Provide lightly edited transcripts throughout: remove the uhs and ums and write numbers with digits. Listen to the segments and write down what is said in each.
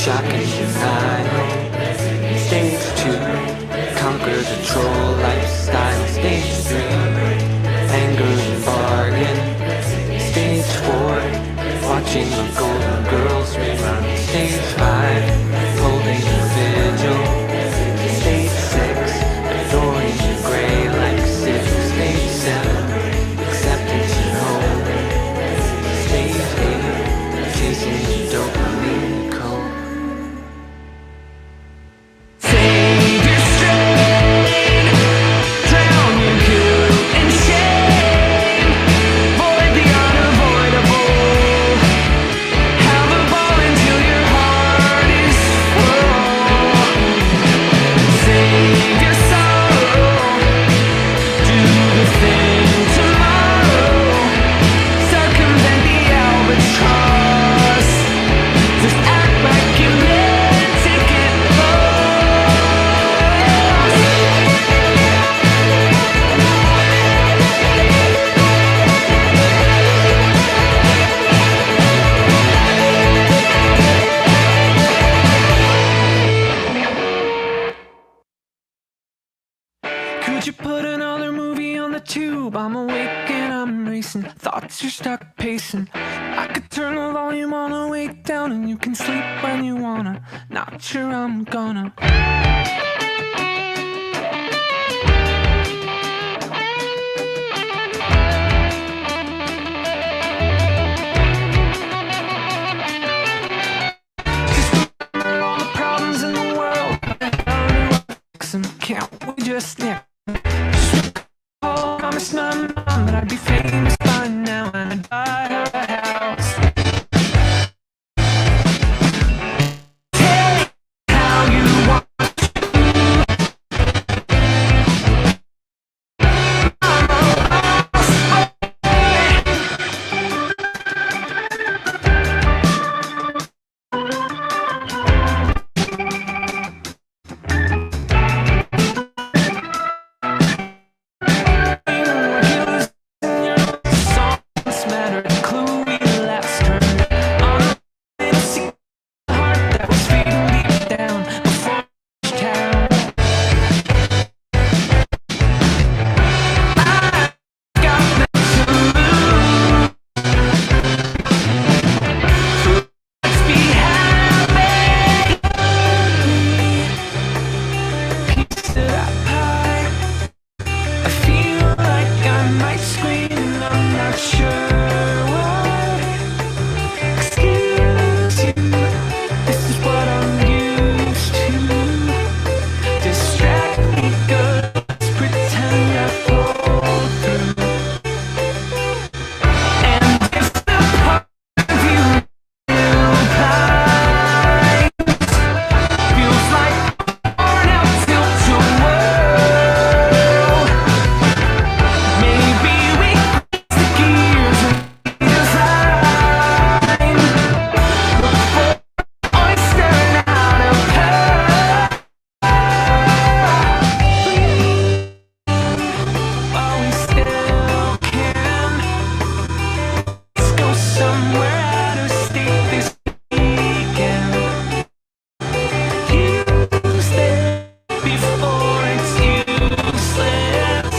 shocking, I know. Stage 2, conquer the troll lifestyle. Stage 3, anger and bargain. Stage 4, watching the Golden Girls rerun. Stage 5, holding a vigil. Stage 6, adoring the gray like 6. Stage 7, acceptance and hope. Stage 8, chasing the dopamine cold. Save your strain, drown your guilt and shame. Void the unavoidable. Have a ball until your heart is full. Save your sorrow, do the thing tomorrow. Circumvent the albatross. Just act like you meant to get lost. Could you put another movie on the tube? I'm awake and I'm racing, thoughts are stuck pacing. I could turn the volume all the way down and you can sleep when you wanna. Not sure I'm gonna. Just remember all the problems in the world, but how do I fix them? Can't we just nip? Oh, promised my mom that I'd be famous by now and I'd buy her a house. Tell me how you want I'm a lost songs matter, the clue we last heard. On the heart that was feeding deep down before each town. I got nothing to lose. Let's be happy. Piece of that pie. I feel like I might scream and I'm not sure why. Excuse you, this is what I'm used to. Distract me, good, let's pretend I pulled through. And if the part of you realizes, feels like worn out tilt-a-whirl. Maybe we fix the gears and redesign before oystering out of pearl. While we still can, let's go somewhere out of state this weekend. Use it before it's useless.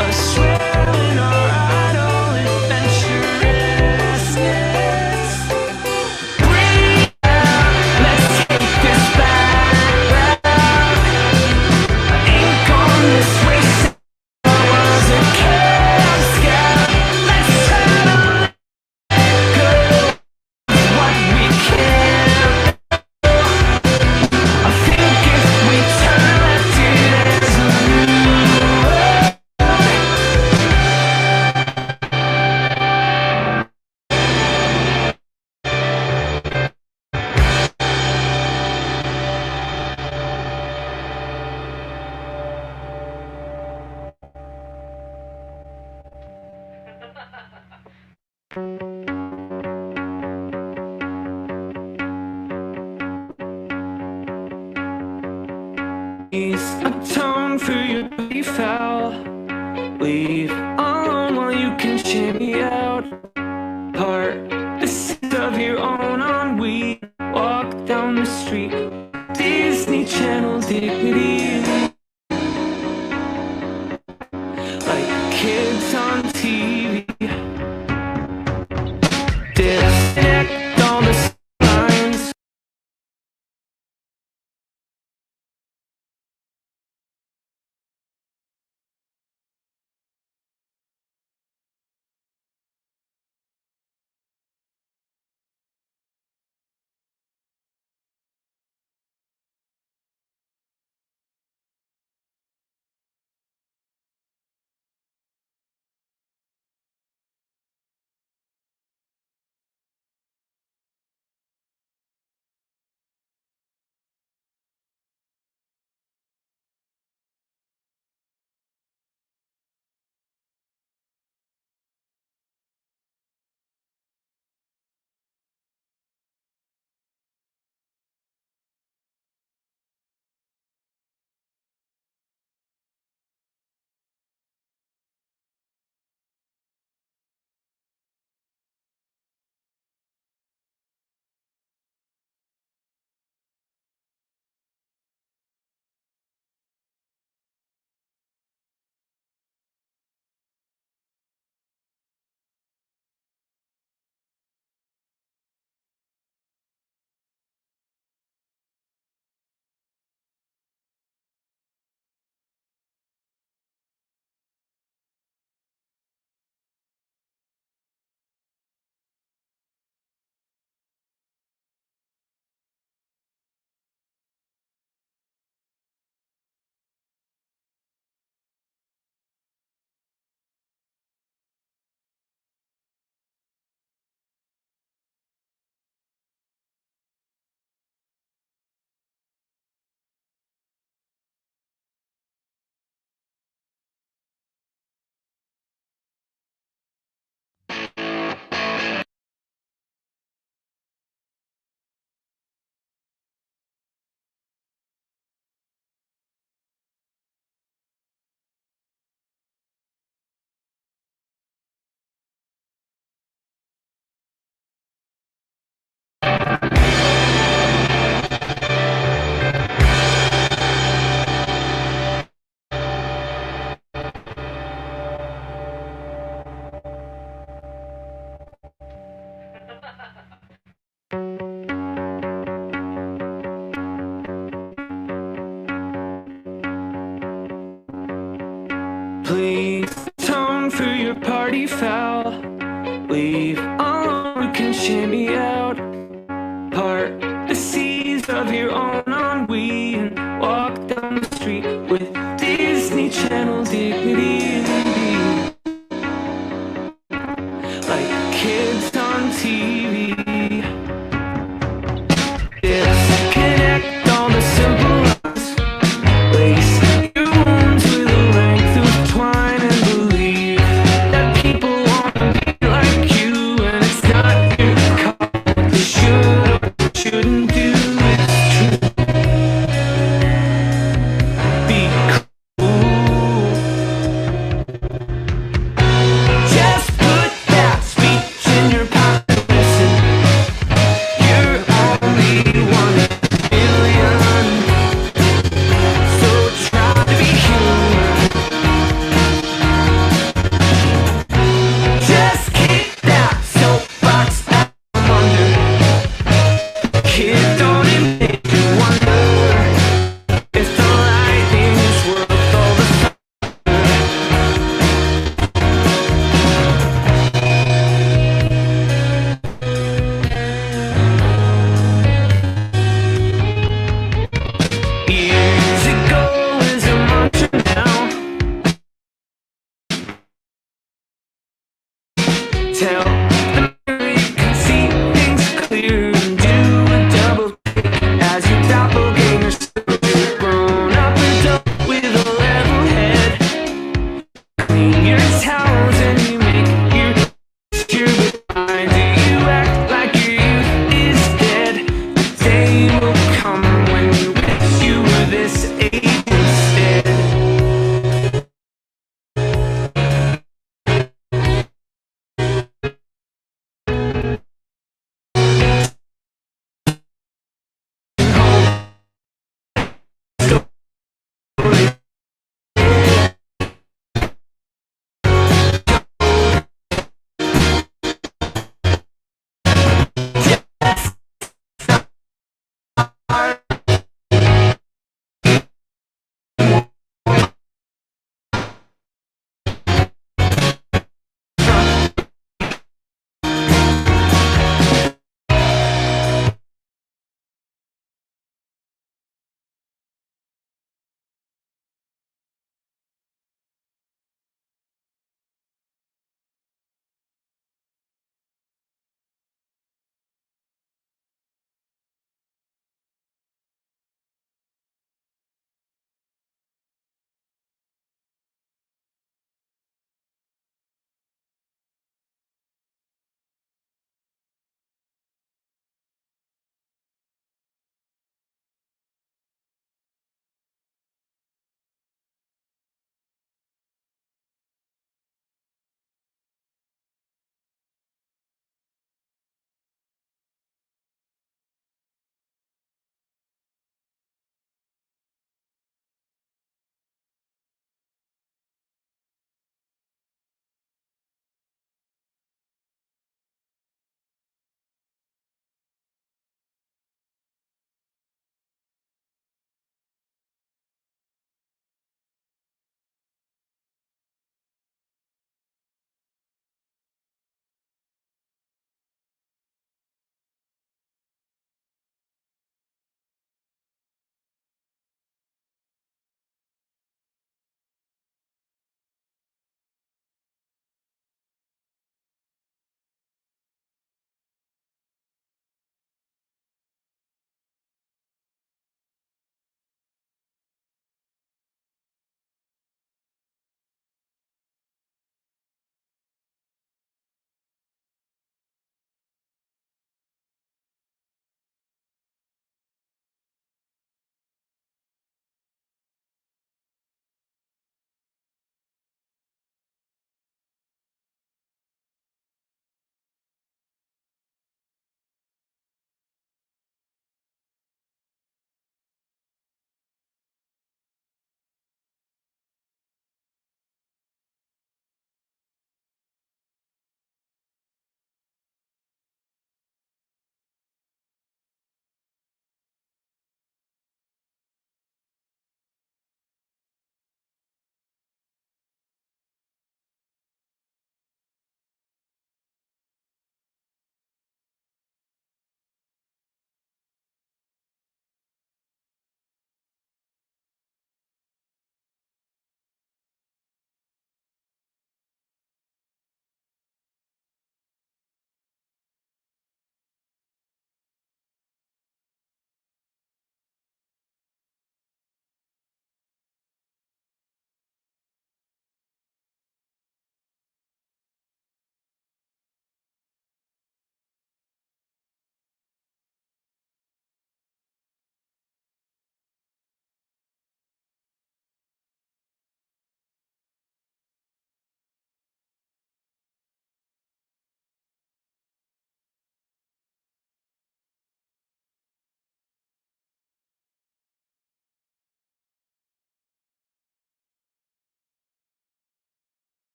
A swell in our idle adventurousness. Breathe out, let's take this back. I ain't gone this way since I was a Cub Scout. Let's try to let go of what we can. I think if we turn left, there's a new road. Atone for your body foul. Leave alone while you can shimmy out. Part the scent of your own ennui. Walk down kids on TV. Disconnect all the signs. Please tone for your party foul. Leave alone, we can shimmy out. Part the seas of your own ennui and walk down the street with Disney Channel dignity and beat. Like kids on TV. Disconnect all the simple lies. Lace your wounds with a length of twine and believe that people want to be like you, and it's not your call. What they should or shouldn't do is true. Be cool. Just put that speech in your pocket. Listen, you're only one in a million. So try to be human. Just kick that soapbox out from under. Kid, don't it make you wonder if the lightning is worth all the thunder? Years ago is a mantra now. Tell the mirror you can see things clear and do a double take as your doppelganger soldier, grown up adult with a level head. Clean your towels and you make your goodbye. Do you act like your youth is dead? The day will come when you wish you were this age instead.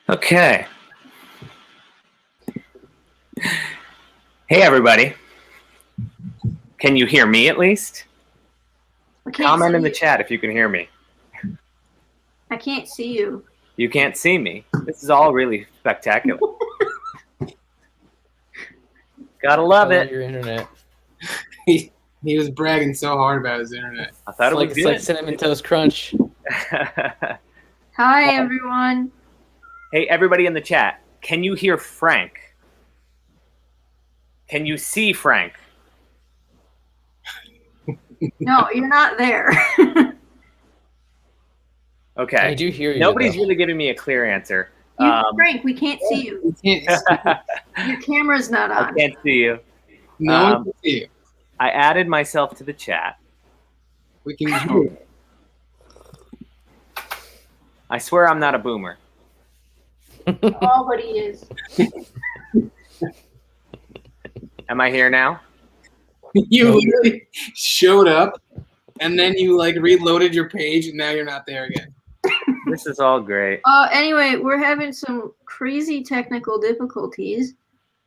Okay. Hey, everybody. Can you hear me at least? Comment in the chat if you can hear me. I can't see you. You can't see me. This is all really spectacular. Gotta love it. Your internet. He was bragging so hard about his internet. I thought it was It's good. like Cinnamon Toast Crunch. Hi, everyone. Hey, everybody in the chat. Can you hear Frank? Can you see Frank? No, you're not there. Okay. I do hear you. Nobody's though. really giving me a clear answer. Frank, we can't see you. We can't see. Your camera's not I on. can't see you. No one can see you. I added myself to the chat. We can hear you. I swear I'm not a boomer. Oh, but he is. Am I here now? You literally showed up, and then you like reloaded your page, and now you're not there again. This is all great. Anyway, we're having some crazy technical difficulties.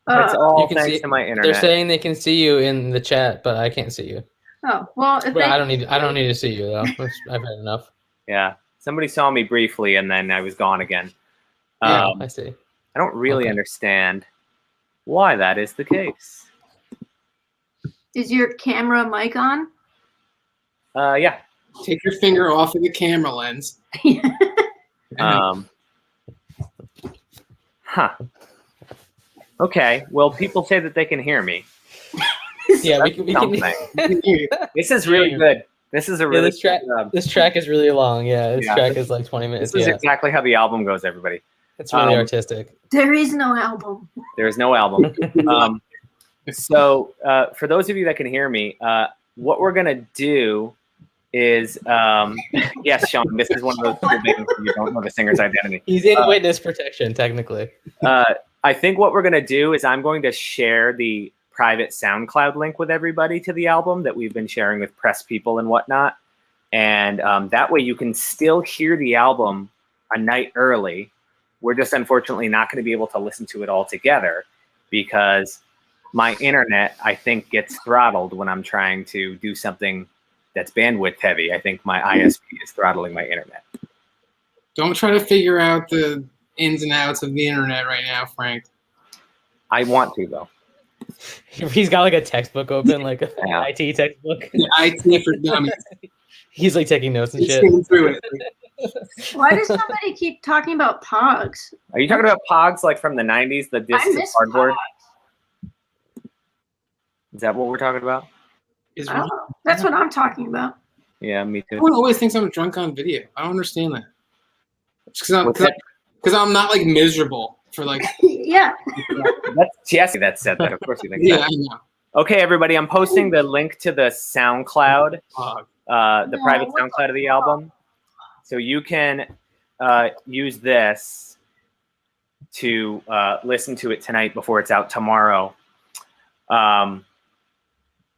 It's all You can thanks see- to my internet. They're saying they can see you in the chat, but I can't see you. Oh, well, if But I don't need to see you though. I've had enough. Yeah. Somebody saw me briefly and then I was gone again. Yeah, I see. I don't really Okay. understand why that is the case. Is your camera mic on? Yeah. Take your finger off of the camera lens. Huh. Okay. Well, people say that they can hear me. Yeah, we can. Something. This is really good. This is a really this track. good job. This track is really long. Yeah, this Yeah. track is like 20 minutes. This is Yeah, exactly how the album goes, everybody. it's really artistic. There is no album. There is no album. So for those of you that can hear me, what we're going to do is, yes, Sean, this is one of those people making sure you don't know the singer's identity. He's in witness protection, technically. I think what we're going to do is I'm going to share the private SoundCloud link with everybody to the album that we've been sharing with press people and whatnot. And that way you can still hear the album a night early. We're just unfortunately not going to be able to listen to it all together because my internet, I think, gets throttled when I'm trying to do something that's bandwidth heavy. I think my ISP is throttling my internet. Don't try to figure out the ins and outs of the internet right now, Frank. I want to, though. He's got like a textbook open, like an Yeah. IT textbook. The IT for dummies. He's like taking notes and He's shit. thinking through it. Why does somebody keep talking about Pogs? Are you talking about Pogs like from the 90s, the I disc miss cardboard? Pogs. Is that what we're talking about? Is Oh, that's what I'm talking about. Yeah, me too. Everyone always thinks I'm drunk on video. I don't understand that. What's that? Because I'm not like miserable for like. Yeah. That's Jesse that said that. Of course you think Yeah, that. I know. Okay, everybody, I'm posting the link to the SoundCloud, Fuck. the private SoundCloud of the album. So you can use this to listen to it tonight before it's out tomorrow.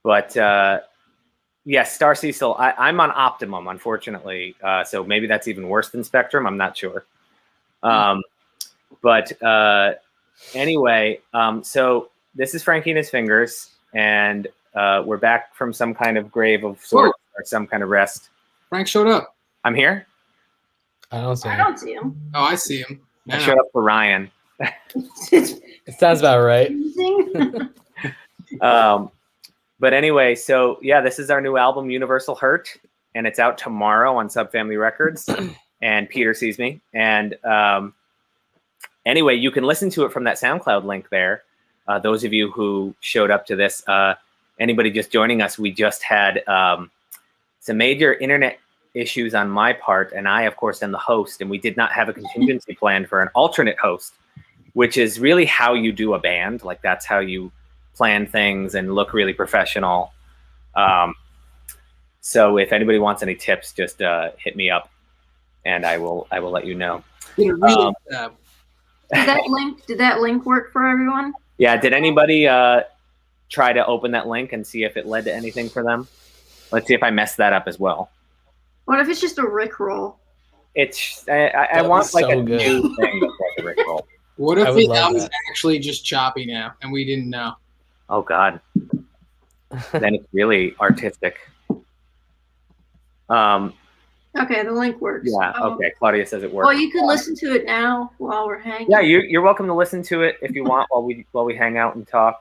But yes, Star Cecil, I'm on Optimum, unfortunately. So maybe that's even worse than Spectrum. I'm not sure. But anyway, so this is Frankie and his fingers, and we're back from some kind of grave of sorts or some kind of rest. Frank showed up. I'm here. I don't see I him. don't see him. Oh, I see him. I showed up for Ryan. It's It sounds about right. confusing. But anyway, so yeah, this is our new album, Universal Hurt, and it's out tomorrow on Subfamily Records. And Peter sees me. And anyway, you can listen to it from that SoundCloud link there. Those of you who showed up to this, anybody just joining us, we just had some major internet issues on my part, and I, of course, am the host, and we did not have a contingency plan for an alternate host, which is really how you do a band. Like, that's how you plan things and look really professional. So if anybody wants any tips, just hit me up, and I will let you know. Did a really good job. Did that link work for everyone? Yeah, did anybody try to open that link and see if it led to anything for them? Let's see if I messed that up as well. What if it's just a Rickroll? It's I That want was like so a good. new thing that's like a Rickroll. What I if would the love album's that. actually just choppy now and we didn't know? Oh God, then it's really artistic. Okay, the link works. Yeah. Okay. Claudia says it works. Well, you could listen to it now while we're hanging. Yeah, you're welcome to listen to it if you want while we hang out and talk.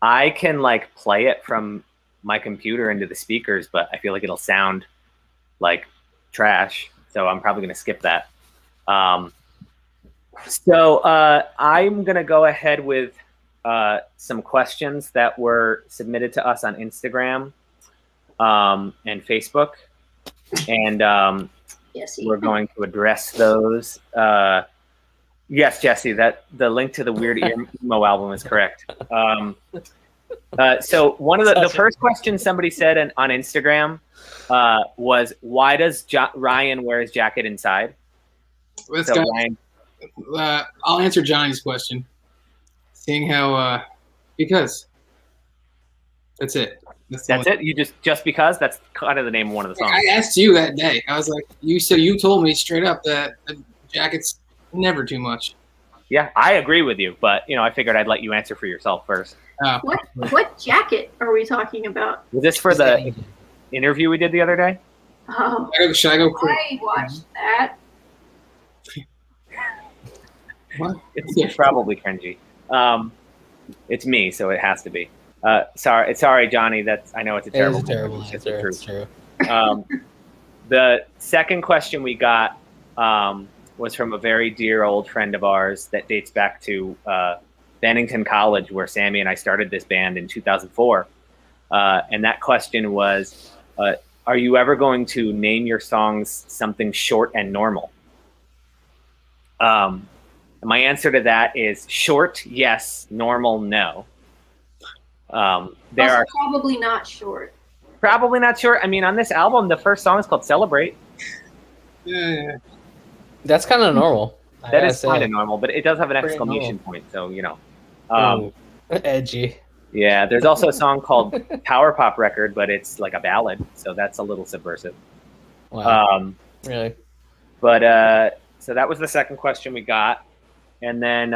I can like play it from my computer into the speakers, but I feel like it'll sound like trash, so I'm probably gonna skip that. So I'm gonna go ahead with some questions that were submitted to us on Instagram and Facebook, and Yes. we're going to address those. Yes, Jesse, that the link to the Weird Emo album is correct. So one of the first question somebody said on Instagram was, why does Ryan wear his jacket inside? Let's So go. Ryan, I'll answer Johnny's question. Seeing how, because that's it. that's it? You just because? That's kind of the name of one of the songs. I asked you that day. I was like, you told me straight up that the jacket's never too much. Yeah, I agree with you, but I figured I'd let you answer for yourself first. What jacket are we talking about? Was this for the interview we did the other day? Oh, Should I go quick? I watched that. What? It's probably cringy. It's me, so it has to be. Sorry, Johnny. I know it's a It terrible. is a terrible it's just the answer. It's truth. true. The second question we got was from a very dear old friend of ours that dates back to Bennington College, where Sammy and I started this band in 2004. And that question was, are you ever going to name your songs something short and normal? My answer to that is short, yes. Normal, no. There are probably not short. probably not short. I mean, on this album, the first song is called "Celebrate." Yeah. That's kind of normal. I That gotta is kind say. of normal, but it does have an Pretty exclamation normal. point. So Ooh, edgy. yeah. There's also a song called "Power Pop Record," but it's like a ballad, so that's a little subversive. Wow. Really? But so that was the second question we got, and then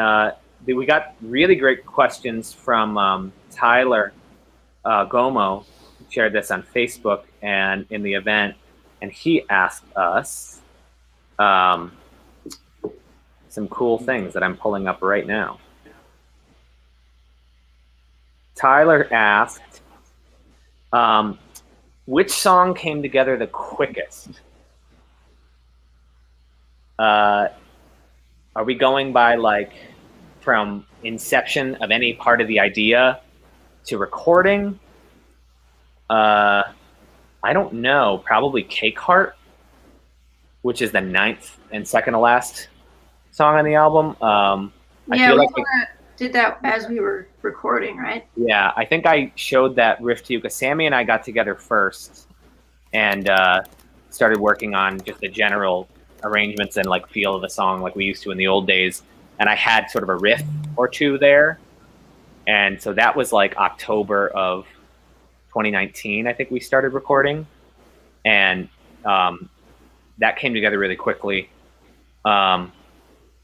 we got really great questions from Tyler Gomo, who shared this on Facebook and in the event, and he asked us some cool things that I'm pulling up right now. Tyler asked, which song came together the quickest? Are we going by like from inception of any part of the idea to recording? I don't know. Probably Cake Heart, which is the 9th and second to last song on the album. I Yeah, feel we like did that as we were recording, right? yeah, I think I showed that riff to you because Sammy and I got together first and started working on just the general arrangements and like feel of the song like we used to in the old days. And I had sort of a riff or two there. And so that was like October of 2019, I think we started recording. And that came together really quickly.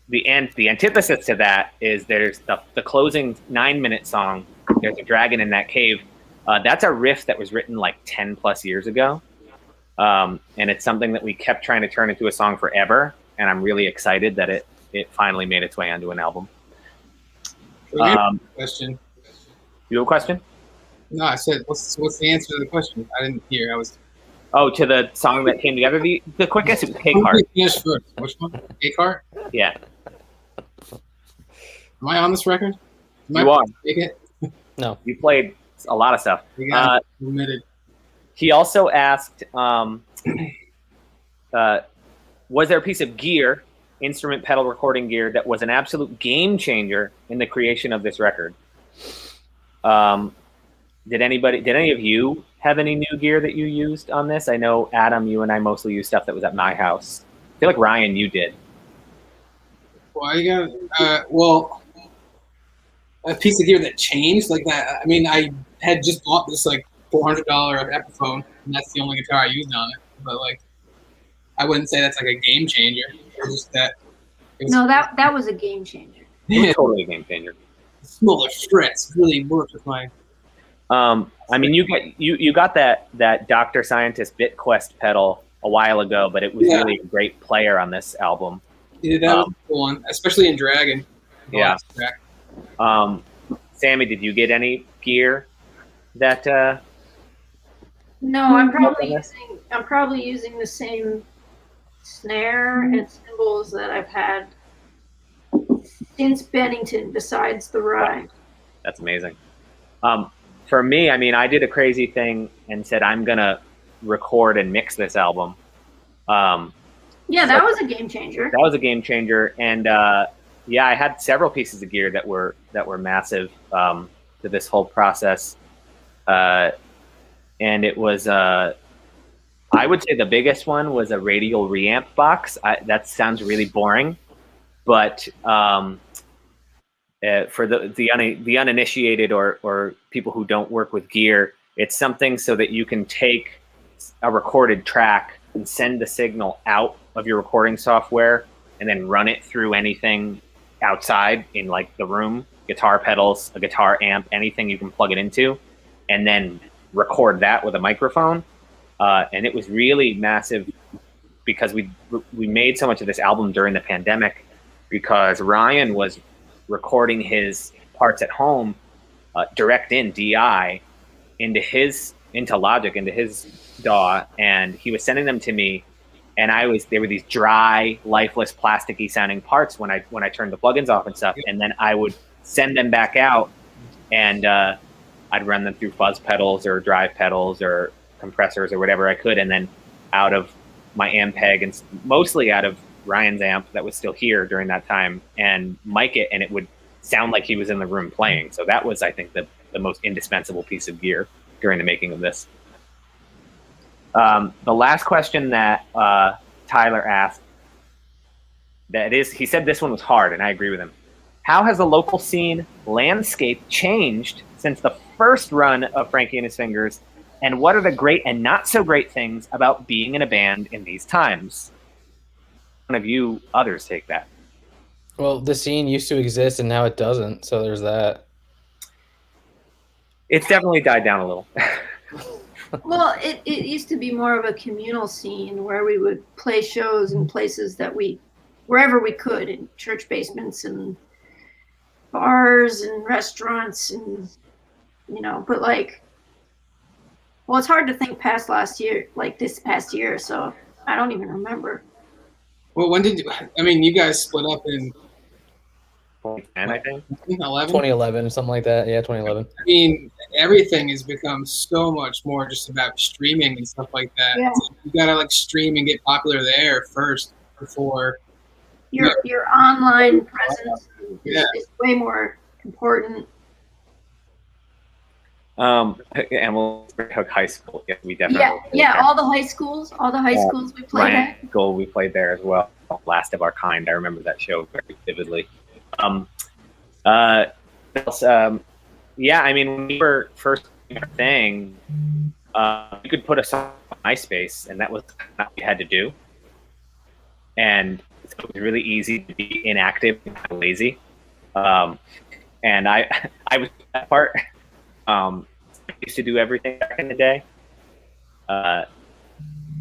The antithesis to that is there's the closing 9-minute song, There's a Dragon in That Cave. That's a riff that was written like 10 plus years ago. And it's something that we kept trying to turn into a song forever. And I'm really excited that it finally made its way onto an album. Question. You have a question? No, I said, what's the answer to the question? I didn't hear. I was. Oh, to the song that came together the quickest? It was Cake Heart. Finish first. Which one? Cake Heart? Yeah. Am I on this record? You are. Take it? No. You played a lot of stuff. You got it admitted. He also asked, was there a piece of gear, instrument pedal recording gear, that was an absolute game changer in the creation of this record? Did any of you have any new gear that you used on this? I know, Adam, you and I mostly used stuff that was at my house. I feel like Ryan, you did. Well, you got a piece of gear that changed like that. I mean, I had just bought this like $400 Epiphone, and that's the only guitar I used on it. But like, I wouldn't say that's like a game changer. It's just that No, that was a game changer. It was totally a game changer. Smaller frets really worked with mine. I mean, you got that Dr. Scientist BitQuest pedal a while ago, but it was really a great player on this album. Yeah, that was a cool one, especially in Dragon. Yeah. Sammy, did you get any gear that? No, I'm probably using the same snare and cymbals that I've had since Bennington, besides the ride. That's amazing. For me, I mean, I did a crazy thing and said I'm gonna record and mix this album. Yeah, that was a game changer. That was a game changer, and yeah, I had several pieces of gear that were massive to this whole process, and it was I would say the biggest one was a radial reamp box. That sounds really boring, but for the uninitiated or people who don't work with gear, it's something so that you can take a recorded track and send the signal out of your recording software and then run it through anything outside in like the room, guitar pedals, a guitar amp, anything you can plug it into, and then record that with a microphone. And it was really massive because we made so much of this album during the pandemic because Ryan was recording his parts at home direct in DI into Logic, into his DAW, and he was sending them to me, and they were these dry, lifeless, plasticky sounding parts when I turned the plugins off and stuff, and then I would send them back out, and I'd run them through fuzz pedals or drive pedals or compressors or whatever I could, and then out of my Ampeg and mostly out of Ryan's amp that was still here during that time, and mic it, and it would sound like he was in the room playing. So that was, I think, the most indispensable piece of gear during the making of this. The last question that Tyler asked, he said this one was hard, and I agree with him. How has the local scene landscape changed since the first run of Frankie and His Fingers, and what are the great and not so great things about being in a band in these times? One of you others take that. Well, the scene used to exist and now it doesn't, so there's that. It's definitely died down a little. Well, it used to be more of a communal scene where we would play shows in places wherever we could, in church basements and bars and restaurants, and but well, it's hard to think past last year, like this past year, so I don't even remember. Well, when did you guys split up in 2010, I think? 2011, something like that. Yeah, 2011. I mean, everything has become so much more just about streaming and stuff like that. Yeah. So you gotta stream and get popular there first before your online presence is way more important. And we'll hook high school. Yeah, we definitely. Yeah. All the high schools we played at. Goal, we played there as well. Last of Our Kind. I remember that show very vividly. Yeah, I mean, when we were first doing our thing, you could put a song on MySpace, and that was what we had to do. And so it was really easy to be inactive and lazy. And I was that part. I used to do everything back in the day.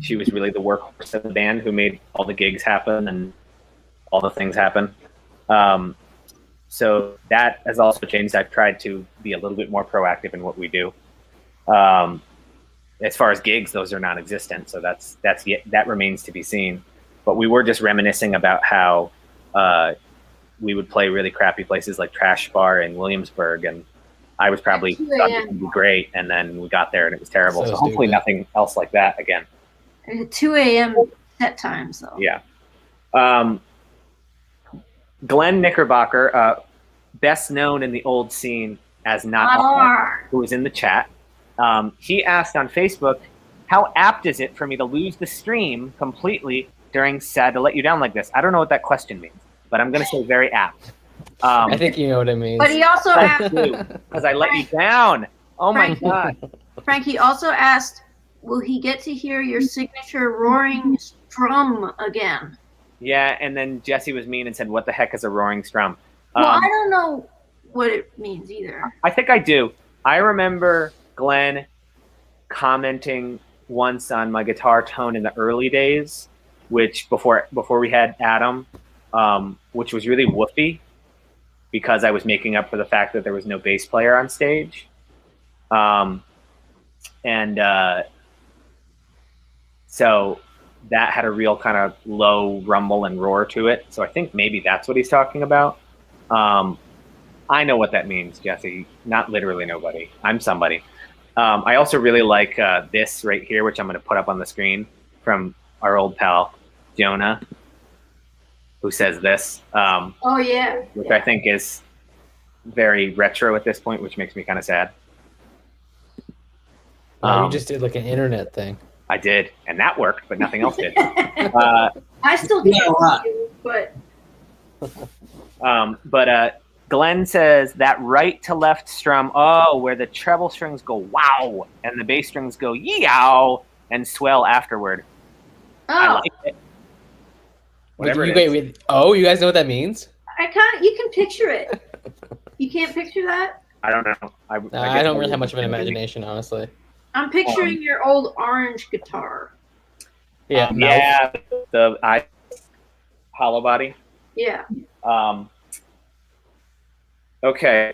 She was really the workhorse of the band who made all the gigs happen and all the things happen. So that has also changed. I've tried to be a little bit more proactive in what we do. As far as gigs, those are non-existent. So that remains to be seen. But we were just reminiscing about how we would play really crappy places like Trash Bar in Williamsburg, and I was probably thought it would be great, and then we got there and it was terrible. So hopefully nothing else like that again. 2 a.m. set times, though. Yeah. Glenn Knickerbocker, best known in the old scene as Not R, who was in the chat. He asked on Facebook, how apt is it for me to lose the stream completely during Sad to Let You Down like this? I don't know what that question means, but I'm going to say very apt. I think you know what it means. But he also asked, because I let you down. Oh my God. Frankie also asked, will he get to hear your signature roaring drum again? Yeah, and then Jesse was mean and said, "What the heck is a roaring strum?" Well, I don't know what it means either. I think I do. I remember Glenn commenting once on my guitar tone in the early days, which before we had Adam, which was really woofy because I was making up for the fact that there was no bass player on stage, and so that had a real kind of low rumble and roar to it. So I think maybe that's what he's talking about. I know what that means, Jesse. Not literally nobody. I'm somebody. I also really like this right here, which I'm going to put up on the screen from our old pal, Jonah, who says this. Oh, yeah. Which I think is very retro at this point, which makes me kind of sad. You just did like an internet thing. I did, and that worked, but nothing else did. I still can't see you, but Glenn says that right to left strum, where the treble strings go wow, and the bass strings go yeow, and swell afterward. I like it. Whatever it is. You guys know what that means? You can picture it. You can't picture that? I don't know. I don't really have much of an imagination, honestly. I'm picturing your old orange guitar. Yeah, yeah, the hollow body. Yeah. Okay.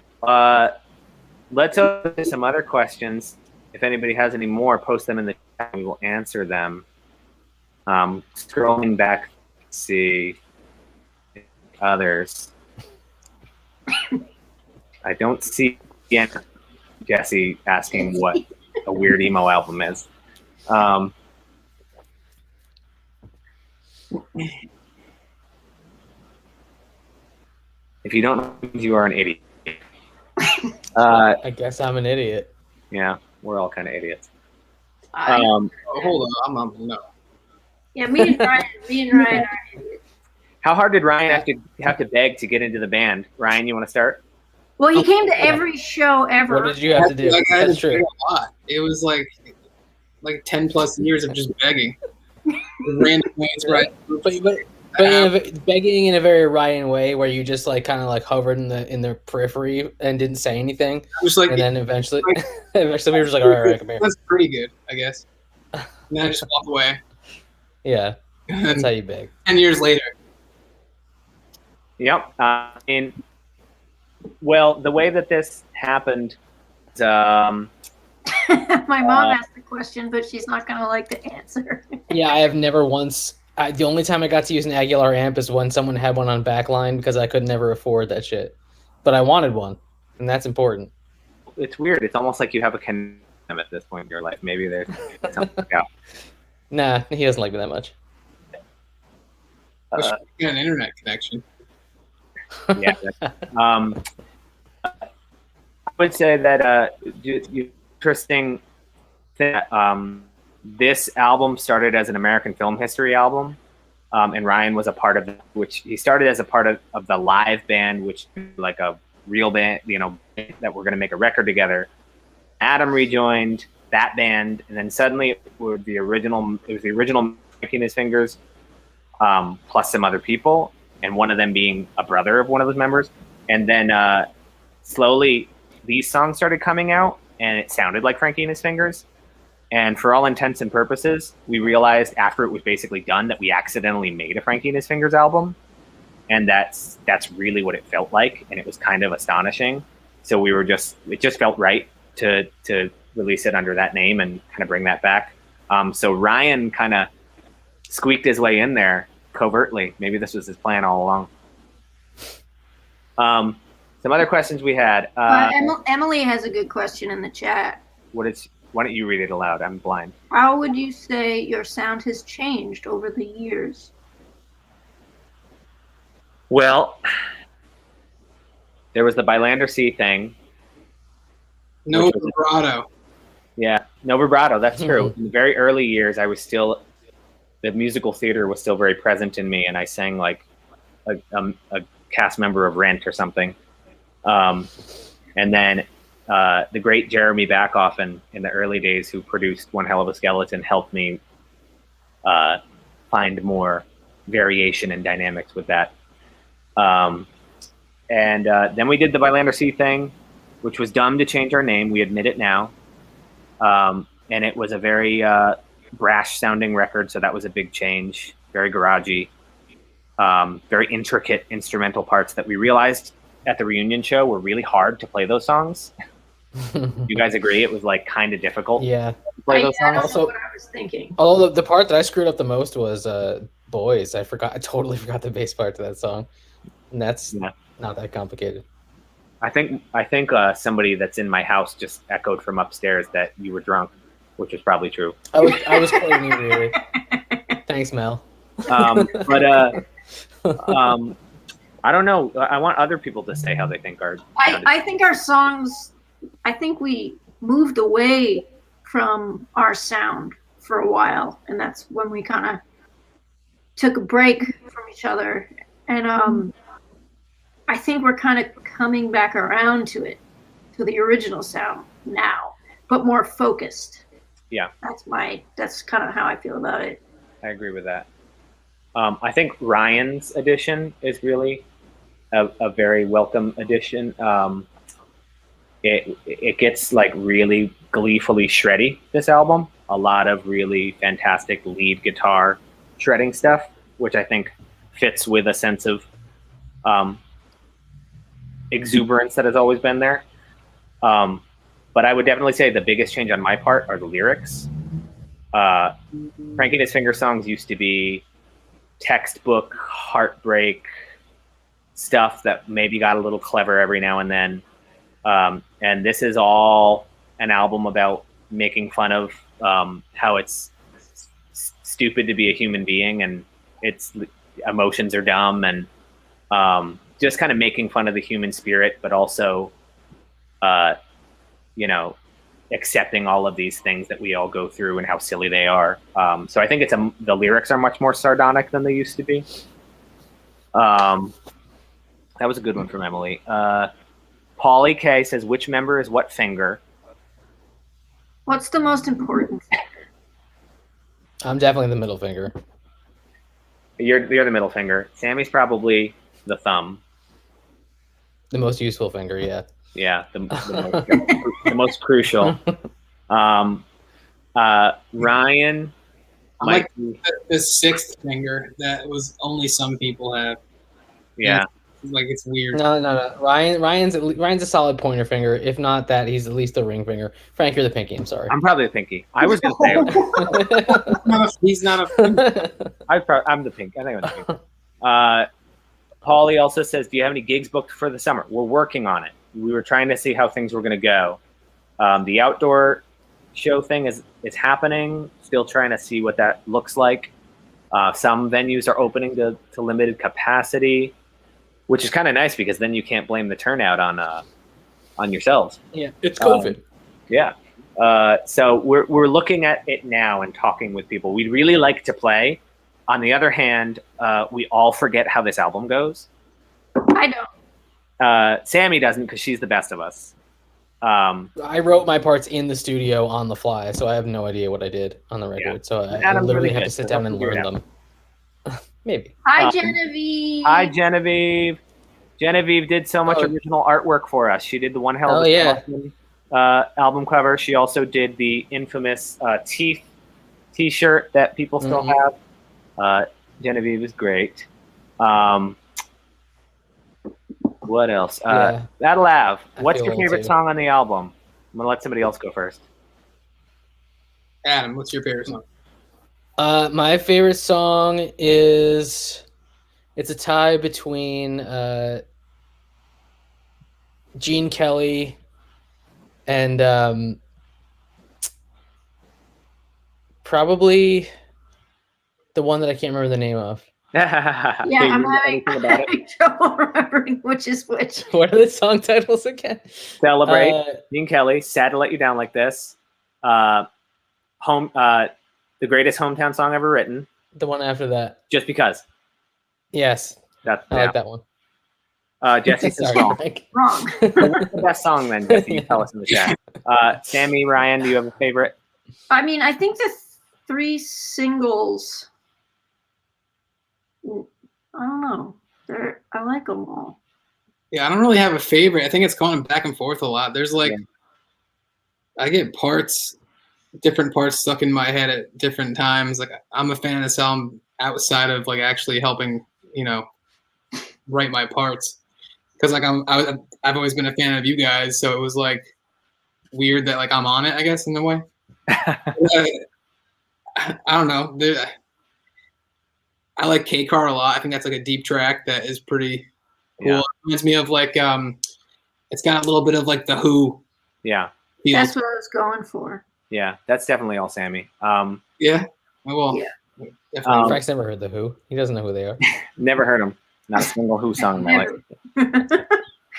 Let's open to some other questions. If anybody has any more, post them in the chat. We will answer them. Scrolling back, see others. I don't see again Jesse asking what a weird emo album is. If you don't know, you are an idiot. I guess I'm an idiot. Yeah, we're all kind of idiots. Hold on, no. Yeah, me and Ryan are idiots. How hard did Ryan have to beg to get into the band? Ryan, you want to start? Well, he came to every show ever. What did you have to do? I had That's to true. beg a lot. It was like 10 plus years of just begging. Random ways, right? But begging in a very Ryan way, where you just like kind of like hovered in the periphery and didn't say anything, and then eventually we were just like, all right, come here. That's pretty good, I guess. And then I just walk away. Yeah, that's And how you beg. 10 years later. Yep. Well, the way that this happened, My mom asked the question, but she's not going to like the answer. Yeah, I have never once. The only time I got to use an Aguilar amp is when someone had one on backline because I could never afford that shit. But I wanted one, and that's important. it's weird. It's almost like you have a connection at this point in your life. Maybe there's something out. Nah, he doesn't like me that much. Wish we had an internet connection. Yeah. I would say that interesting that this album started as an American film history album, and Ryan was a part of it, which he started as a part of the live band, which like a real band, that we're going to make a record together. Adam rejoined that band, and then suddenly it was the original Frankie and His Fingers, plus some other people, and one of them being a brother of one of those members. And then slowly these songs started coming out, and it sounded like Frankie and His Fingers. And for all intents and purposes, we realized after it was basically done that we accidentally made a Frankie and His Fingers album. And that's really what it felt like. And it was kind of astonishing. So it just felt right to release it under that name and kind of bring that back. So Ryan kind of squeaked his way in there covertly. Maybe this was his plan all along. Some other questions we had. Emily has a good question in the chat. Why don't you read it aloud? I'm blind. How would you say your sound has changed over the years? Well, there was the Bylander C thing. No vibrato. Yeah, no vibrato. That's true. In the very early years, the musical theater was still very present in me, and I sang like a cast member of Rent or something. And then the great Jeremy Backoffen in the early days, who produced One Hell of a Skeleton, helped me find more variation and dynamics with that. And then we did the Bylander Sea thing, which was dumb to change our name. We admit it now. And it was a very brash sounding record, so that was a big change. Very garagey, very intricate instrumental parts that we realized at the reunion show were really hard to play those songs. You guys agree? It was like kind of difficult. Yeah. To play those songs. That's what I was thinking. Although the part that I screwed up the most was Boys. I totally forgot the bass part to that song. And that's not that complicated. I think somebody that's in my house just echoed from upstairs that you were drunk, which is probably true. I was quite inebriated. Thanks, Mel. I don't know. I want other people to say how they think our. I think our songs. I think we moved away from our sound for a while, and that's when we kind of took a break from each other. And I think we're kind of coming back around to the original sound now, but more focused. Yeah, that's kind of how I feel about it. I agree with that. I think Ryan's addition is really a very welcome addition. It gets like really gleefully shreddy, this album. A lot of really fantastic lead guitar shredding stuff, which I think fits with a sense of exuberance that has always been there. But I would definitely say the biggest change on my part are the lyrics. Frankie and His Finger songs used to be textbook heartbreak stuff that maybe got a little clever every now and then. And this is all an album about making fun of how it's stupid to be a human being and its emotions are dumb, and just kind of making fun of the human spirit, but also, accepting all of these things that we all go through and how silly they are. So I think the lyrics are much more sardonic than they used to be. That was a good one from Emily. Paulie K says, which member is what finger? What's the most important? I'm definitely the middle finger. You're the middle finger. Sammy's probably the thumb. The most useful finger, yeah. Yeah, the most crucial. Ryan, I'm like the sixth finger that was only some people have. Yeah. Like it's weird. No. Ryan's a solid pointer finger. If not that, he's at least a ring finger. Frank, you're the pinky. I'm sorry. I'm probably the pinky. I was gonna say he's not a finger. I'm the pink. I think I'm the pink. Paulie also says, do you have any gigs booked for the summer? We're working on it. We were trying to see how things were going to go. The outdoor show thing is happening. Still trying to see what that looks like. Some venues are opening to limited capacity, which is kind of nice because then you can't blame the turnout on yourselves. Yeah, it's COVID. Yeah. So we're looking at it now and talking with people. We'd really like to play. On the other hand, we all forget how this album goes. I don't. Sammy doesn't because she's the best of us. I wrote my parts in the studio on the fly, so I have no idea what I did on the record. Yeah. So I Adam's literally really have good, to sit so down he'll and figure it learn them. Maybe. Hi, Genevieve. Hi, Genevieve. Genevieve did so much original artwork for us. She did the One Hell of a album cover. She also did the infamous Teeth T-shirt that people still have. Genevieve is great. What else? Adelav, what's your favorite song on the album? I'm going to let somebody else go first. Adam, what's your favorite song? My favorite song is... It's a tie between Gene Kelly and probably the one that I can't remember the name of. Yeah, I'm having trouble remembering which is which. What are the song titles again? Celebrate, Gene Kelly, Sad to Let You Down Like This, the greatest hometown song ever written. The one after that. Just Because. Yes. I like that one. Jesse says wrong. What's the best song then, Jesse? You tell us in the chat. Sammy, Ryan, do you have a favorite? I mean, I think the three singles don't know. I like them all. Yeah, I don't really have a favorite. I think it's going back and forth a lot. There's like, I get different parts stuck in my head at different times. Like I'm a fan of this album outside of like actually helping, write my parts. Because like I've always been a fan of you guys, so it was like weird that like I'm on it, I guess, in a way. I don't know. I like K Card a lot. I think that's like a deep track that is pretty cool. Yeah. It reminds me of like it's got a little bit of like the Who. Yeah. Feel. That's what I was going for. Yeah, that's definitely all Sammy. Yeah. Well. Yeah. Definitely. Frank's never heard the Who. He doesn't know who they are. Never heard them. Not a single Who song in my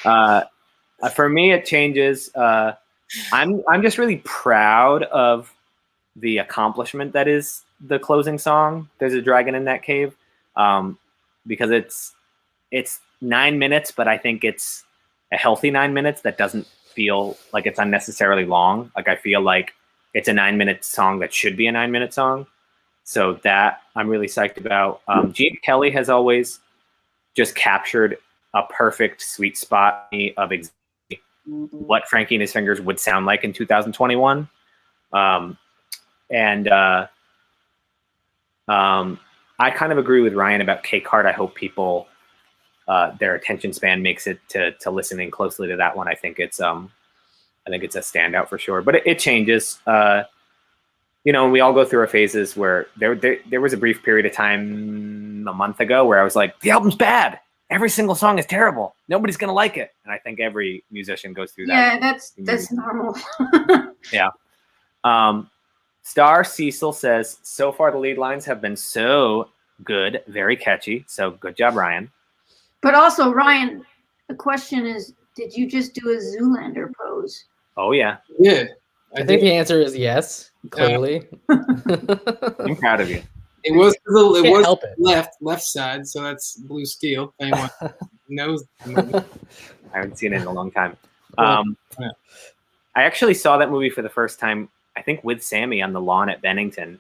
life. For me, it changes. I'm just really proud of the accomplishment that is the closing song. There's a dragon in that cave, because it's 9 minutes, but I think it's a healthy 9 minutes that doesn't feel like it's unnecessarily long. Like I feel like it's a 9 minute song that should be a 9 minute song. So that I'm really psyched about. Gene Kelly has always just captured a perfect sweet spot of exactly what Frankie and His Fingers would sound like in 2021. I kind of agree with Ryan about K Card. I hope people, their attention span makes it to listening closely to that one. I think it's a standout for sure, but it changes. We all go through our phases where there was a brief period of time a month ago where I was like, the album's bad. Every single song is terrible. Nobody's going to like it. And I think every musician goes through that. Yeah, that's normal. Yeah. Star Cecil says, so far the lead lines have been so good, very catchy. So good job, Ryan. But also, Ryan, the question is, did you just do a Zoolander pose? Oh, yeah. Yeah. I think the answer is yes. Clearly, I'm proud of you. It was help it. left side, so that's Blue Steel. If anyone knows, I haven't seen it in a long time. I actually saw that movie for the first time, I think, with Sammy on the lawn at Bennington.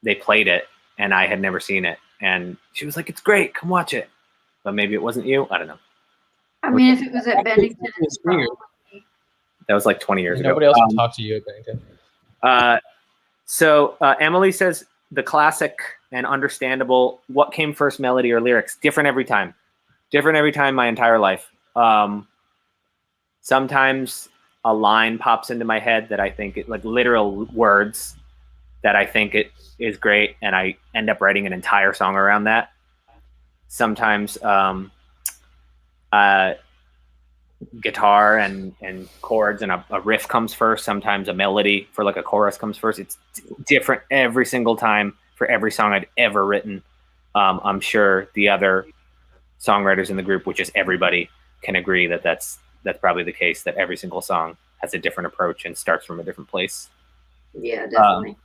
They played it, and I had never seen it. And she was like, it's great. Come watch it. But maybe it wasn't you. I don't know. I mean, if it was at Bennington, it's probably... That was like 20 years ago. Nobody else will talk to you at Bennington. So Emily says, the classic and understandable, what came first, melody or lyrics? Different every time. Different every time my entire life. Sometimes a line pops into my head that I think, like literal words that I think it is great, and I end up writing an entire song around that. Sometimes guitar and chords and a riff comes first. Sometimes a melody for like a chorus comes first. It's different every single time for every song I'd ever written. I'm sure the other songwriters in the group, which is everybody, can agree that that's probably the case, that every single song has a different approach and starts from a different place. Yeah, definitely.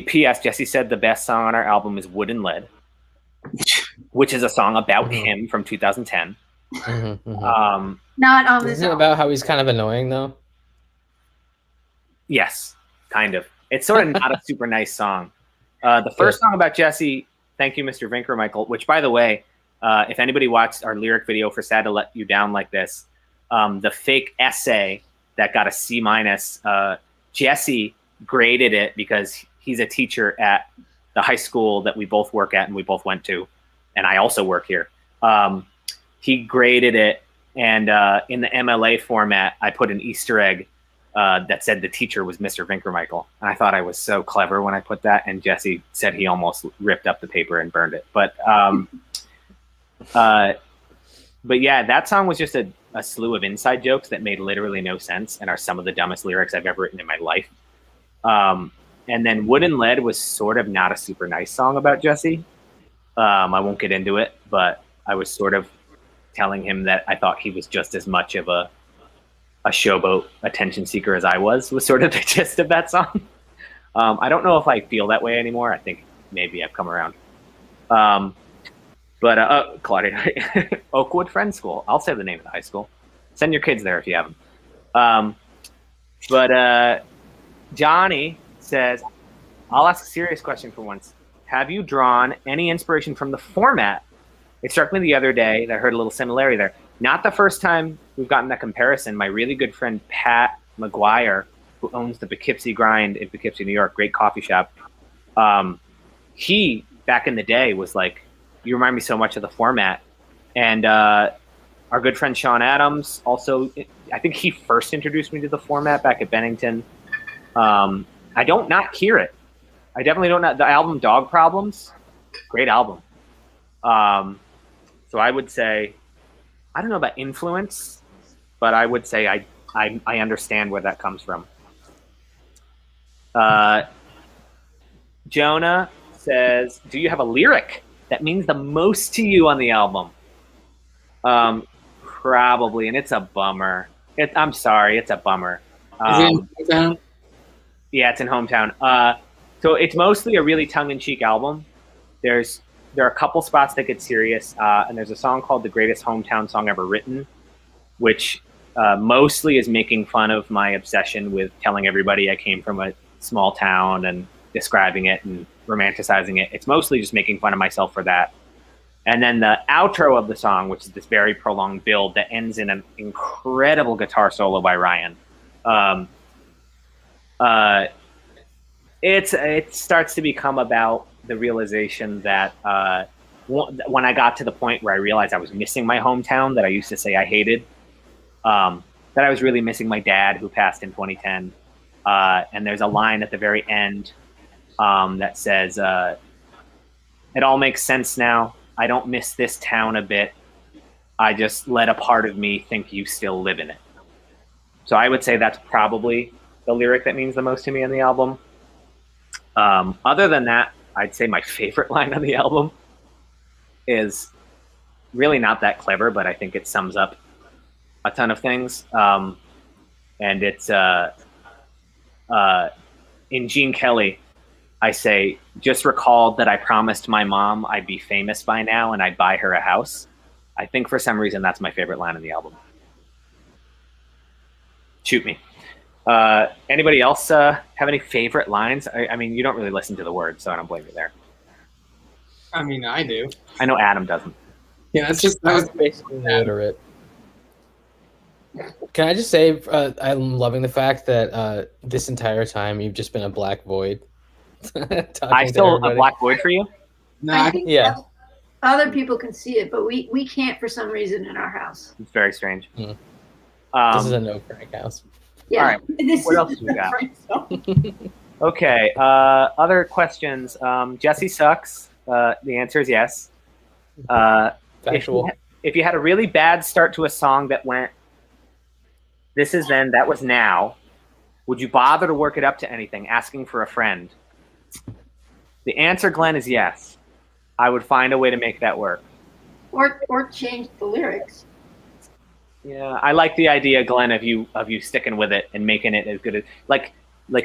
P.S. Jesse said the best song on our album is Wood and Lead, which is a song about him from 2010. Not on this Isn't it album. about how he's kind of annoying, though? Yes, kind of. It's sort of not a super nice song. The first song about Jesse, Thank You, Mr. Vinkermichael, which, by the way, if anybody watched our lyric video for Sad to Let You Down Like This, the fake essay that got a C-, Jesse graded it because he's a teacher at the high school that we both work at and we both went to, and I also work here. He graded it, and in the MLA format, I put an Easter egg that said the teacher was Mr. Vinkermichael. And I thought I was so clever when I put that, and Jesse said he almost ripped up the paper and burned it. But yeah, that song was just a slew of inside jokes that made literally no sense and are some of the dumbest lyrics I've ever written in my life. And then Wood and Lead was sort of not a super nice song about Jesse. I won't get into it, but I was sort of telling him that I thought he was just as much of a showboat attention seeker as I was sort of the gist of that song. I don't know if I feel that way anymore. I think maybe I've come around. But Claudia, Oakwood Friends School. I'll say the name of the high school. Send your kids there if you have them. But Johnny says, I'll ask a serious question for once. have you drawn any inspiration from the format? It struck me the other day that I heard a little similarity there. Not the first time we've gotten that comparison. My really good friend Pat McGuire, who owns the Poughkeepsie Grind in Poughkeepsie, New York, great coffee shop. He, back in the day, was like, you remind me so much of the format. And our good friend Sean Adams, also, I think he first introduced me to the format back at Bennington. I don't not hear it. I definitely don't know. The album Dog Problems, great album. So I would say, I don't know about influence, but I would say I understand where that comes from. Jonah says, do you have a lyric that means the most to you on the album? Probably, and it's a bummer. I'm sorry, it's a bummer. Is it in Hometown? Yeah, it's in Hometown. So it's mostly a really tongue-in-cheek album. There are a couple spots that get serious, and there's a song called "The Greatest Hometown Song Ever Written," which mostly is making fun of my obsession with telling everybody I came from a small town and describing it and romanticizing it. It's mostly just making fun of myself for that. And then the outro of the song, which is this very prolonged build that ends in an incredible guitar solo by Ryan. It starts to become about the realization that when I got to the point where I realized I was missing my hometown that I used to say I hated, that I was really missing my dad who passed in 2010. And there's a line at the very end that says, it all makes sense now. I don't miss this town a bit. I just let a part of me think you still live in it. So I would say that's probably the lyric that means the most to me on the album. Other than that, I'd say my favorite line on the album is really not that clever, but I think it sums up a ton of things. And it's in Gene Kelly, I say, just recalled that I promised my mom I'd be famous by now and I'd buy her a house. I think for some reason that's my favorite line on the album. Shoot me. Anybody else have any favorite lines? I mean, you don't really listen to the words, so I don't blame you there. I mean, I do. I know Adam doesn't. Yeah, it's just that was basically literate. Can I just say I'm loving the fact that this entire time you've just been a black void. I still a black void for you? no. I think yeah. other people can see it, but we can't for some reason in our house. It's very strange. This is a no Frank house. Yeah. All right. This What is else do we got? different. Okay. Other questions. Jesse sucks. The answer is yes. Factual. If you had a really bad start to a song that went, this is then, that was now, would you bother to work it up to anything, asking for a friend? The answer, Glenn, is yes. I would find a way to make that work. Or change the lyrics. Yeah, I like the idea, Glenn, of you sticking with it and making it as good as like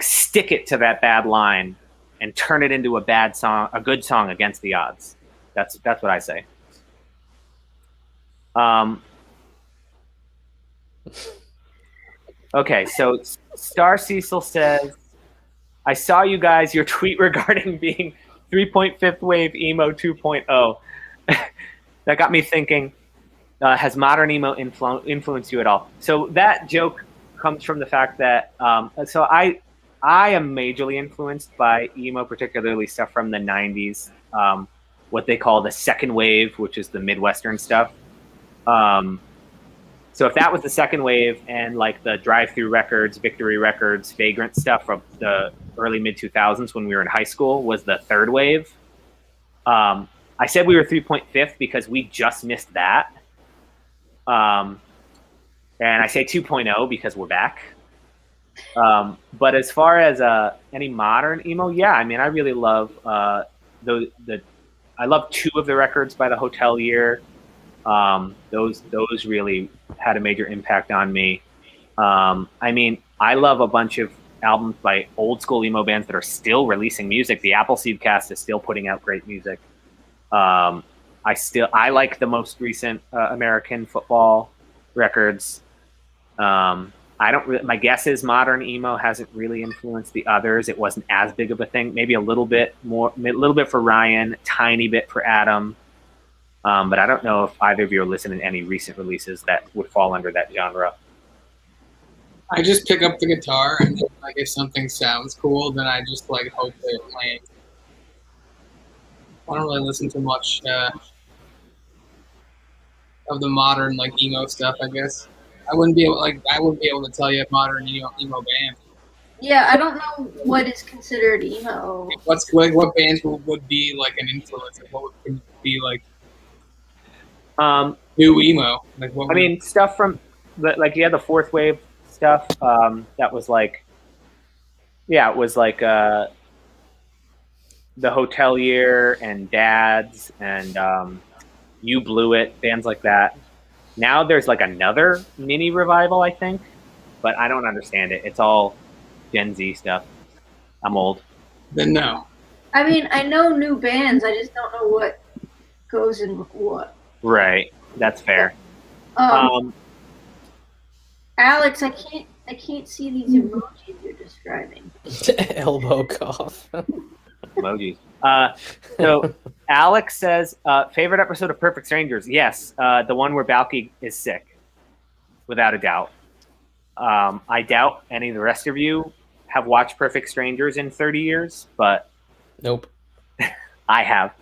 stick it to that bad line and turn it into a bad song, a good song against the odds. That's what I say. Okay, so Star Cecil says, I saw you guys, your tweet regarding being 3.5 wave emo 2.0. That got me thinking, has modern emo influenced you at all? So that joke comes from the fact that, so I am majorly influenced by emo, particularly stuff from the 90s, what they call the second wave, which is the Midwestern stuff. So if that was the second wave and like the Drive-Thru Records, Victory Records, Vagrant stuff from the early mid-2000s when we were in high school was the third wave. I said we were 3.5 because we just missed that. And I say 2.0 because we're back. But as far as any modern emo, yeah, I mean, I really love I love two of the records by the Hotelier. Those really had a major impact on me. I mean, I love a bunch of albums by old school emo bands that are still releasing music. The Appleseed Cast is still putting out great music. I like the most recent American football records. My guess is modern emo hasn't really influenced the others. It wasn't as big of a thing. Maybe a little bit for Ryan, a tiny bit for Adam. But I don't know if either of you are listening to any recent releases that would fall under that genre. I just pick up the guitar, and then, like, if something sounds cool, then I just like hope that it lands. I don't really listen to much of the modern like emo stuff. I guess I wouldn't be able to tell you a modern emo band. Yeah, I don't know what is considered emo. What bands would be like an influence? What would be like new emo? Like what? I mean, stuff from the fourth wave stuff. That was like, it was like the Hotelier and Dads and You Blew It, bands like that. Now there's like another mini revival, I think, but I don't understand it. It's all Gen Z stuff. I'm old. Then no. I mean, I know new bands. I just don't know what goes in what. Right. That's fair. Alex, I can't see these emojis you're describing. Elbow cough. Emojis. So Alex says, favorite episode of Perfect Strangers? Yes, the one where Balky is sick, without a doubt. I doubt any of the rest of you have watched Perfect Strangers in 30 years, but nope. I have,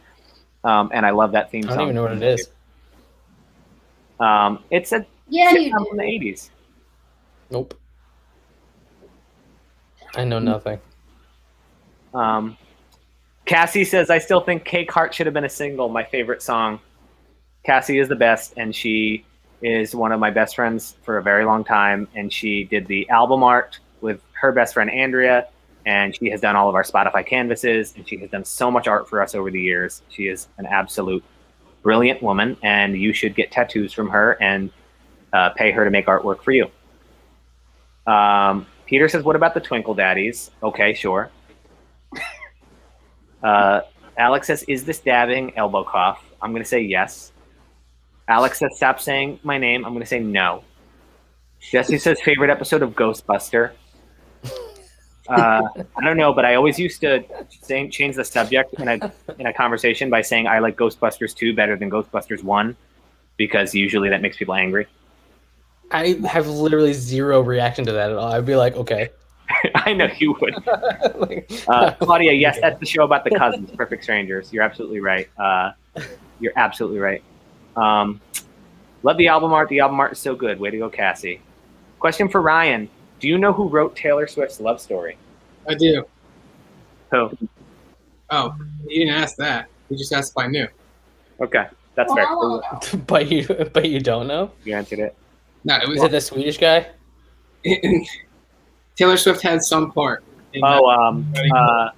and I love that theme song. I don't even know what it is. It's a sitcom from the 80s. Nope. I know nothing. Cassie says, I still think Cake Heart should have been a single, my favorite song. Cassie is the best, and she is one of my best friends for a very long time, and she did the album art with her best friend Andrea, and she has done all of our Spotify canvases, and she has done so much art for us over the years. She is an absolute brilliant woman, and you should get tattoos from her and pay her to make artwork for you. Peter says, what about the Twinkle Daddies? Okay, sure. Alex says, is this dabbing? Elbow cough. I'm going to say yes. Alex says, stop saying my name. I'm going to say no. Jesse says, favorite episode of Ghostbuster. I don't know, but I always used to change the subject in a conversation by saying I like Ghostbusters 2 better than Ghostbusters 1, because usually that makes people angry. I have literally zero reaction to that at all. I'd be like, okay. I know you would. Claudia, yes, that's the show about the cousins, Perfect Strangers. You're absolutely right. You're absolutely right. Love the album art. The album art is so good. Way to go, Cassie. Question for Ryan. Do you know who wrote Taylor Swift's Love Story? I do. Who? Oh, you didn't ask that. You just asked if I knew. Okay, that's fair. But you don't know? You answered it. No, it was. Is it the Swedish guy? Taylor Swift had some part. The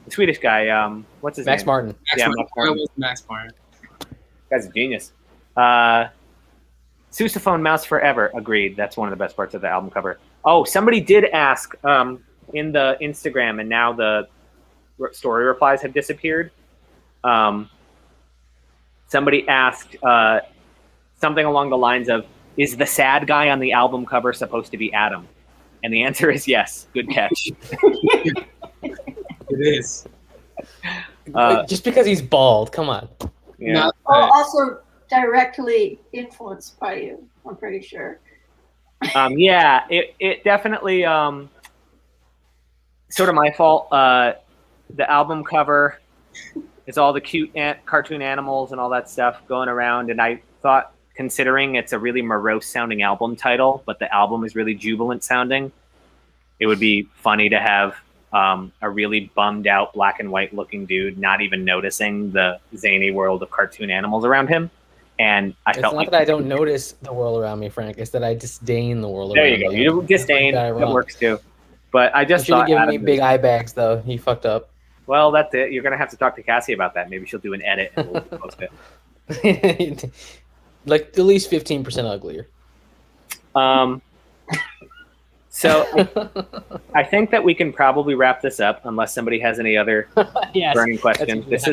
Swedish guy. What's his name? Max Martin. Max Martin. Max Martin. Guy's a genius. Sousaphone Mouse Forever. Agreed. That's one of the best parts of the album cover. Oh, somebody did ask in the Instagram, and now the story replies have disappeared. Somebody asked something along the lines of, is the sad guy on the album cover supposed to be Adam? And the answer is yes. Good catch. It is. Just because he's bald. Come on. Yeah. Also directly influenced by you, I'm pretty sure. Yeah, it definitely sort of my fault. The album cover is all the cute cartoon animals and all that stuff going around, and I thought, considering it's a really morose sounding album title, but the album is really jubilant sounding, it would be funny to have a really bummed out black and white looking dude not even noticing the zany world of cartoon animals around him. And I felt not that I don't notice the world around me, Frank. It's that I disdain the world there around you go. me. You disdain. That works too. But I just thought you should have given me big eye bags, though. You fucked up. Well, that's it. You're gonna have to talk to Cassie about that. Maybe she'll do an edit and we'll post it. Like at least 15% uglier. So I think that we can probably wrap this up unless somebody has any other burning questions. This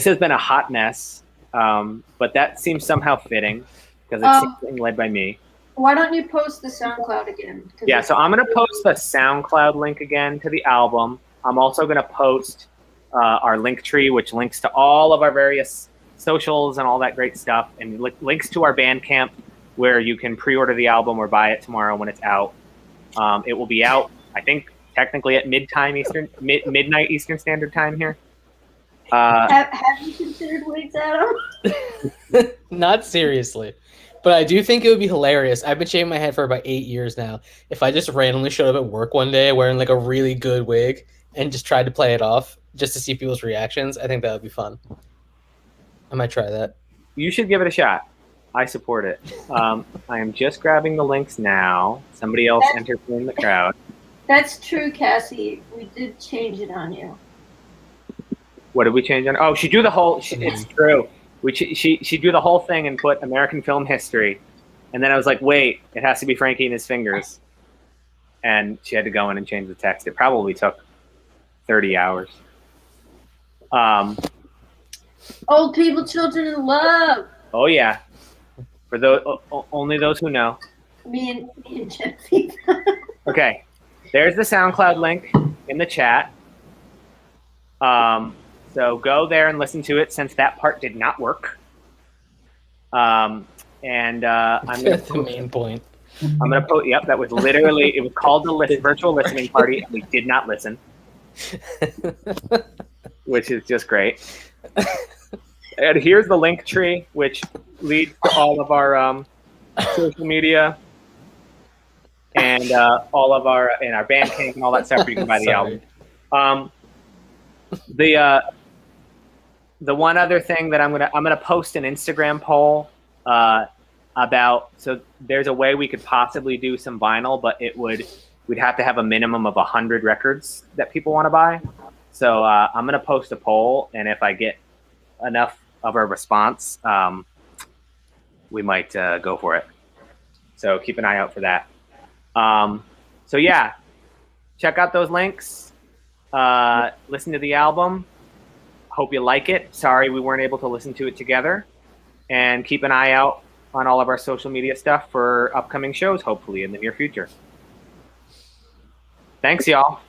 has been a hot mess, but that seems somehow fitting because it's something led by me. Why don't you post the SoundCloud again? Yeah, so I'm going to post the SoundCloud link again to the album. I'm also going to post our link tree, which links to all of our various socials and all that great stuff, and links to our Bandcamp, where you can pre-order the album or buy it tomorrow when it's out. It will be out, I think, technically at midnight Eastern Standard Time here. Have you considered wigs, Adam? Not seriously. But I do think it would be hilarious. I've been shaving my head for about 8 years now. If I just randomly showed up at work one day wearing like a really good wig and just tried to play it off just to see people's reactions, I think that would be fun. I might try that. You should give it a shot. I support it. I am just grabbing the links now. Somebody else entered in the crowd. That's true, Cassie. We did change it on you. What did we change on? Oh, she drew the whole. It's true. She drew the whole thing and put American film history, and then I was like, wait, it has to be Frankie and his fingers, and she had to go in and change the text. It probably took 30 hours. Old people, children in love. Oh yeah, for those only those who know. Me and Jesse. Okay, there's the SoundCloud link in the chat. So go there and listen to it, since that part did not work. I'm gonna the main point. I'm gonna post. Yep, that was literally. It was called the virtual listening party, and we did not listen, which is just great. And here's the link tree, which leads to all of our social media and all of our Bandcamp and all that stuff. You can buy the album. The one other thing that I'm gonna post an Instagram poll about. So there's a way we could possibly do some vinyl, but we'd have to have a minimum of 100 records that people want to buy. So I'm gonna post a poll, and if I get enough of a response, we might go for it. So keep an eye out for that. So yeah, check out those links. Listen to the album. Hope you like it. Sorry we weren't able to listen to it together. And keep an eye out on all of our social media stuff for upcoming shows, hopefully in the near future. Thanks, y'all.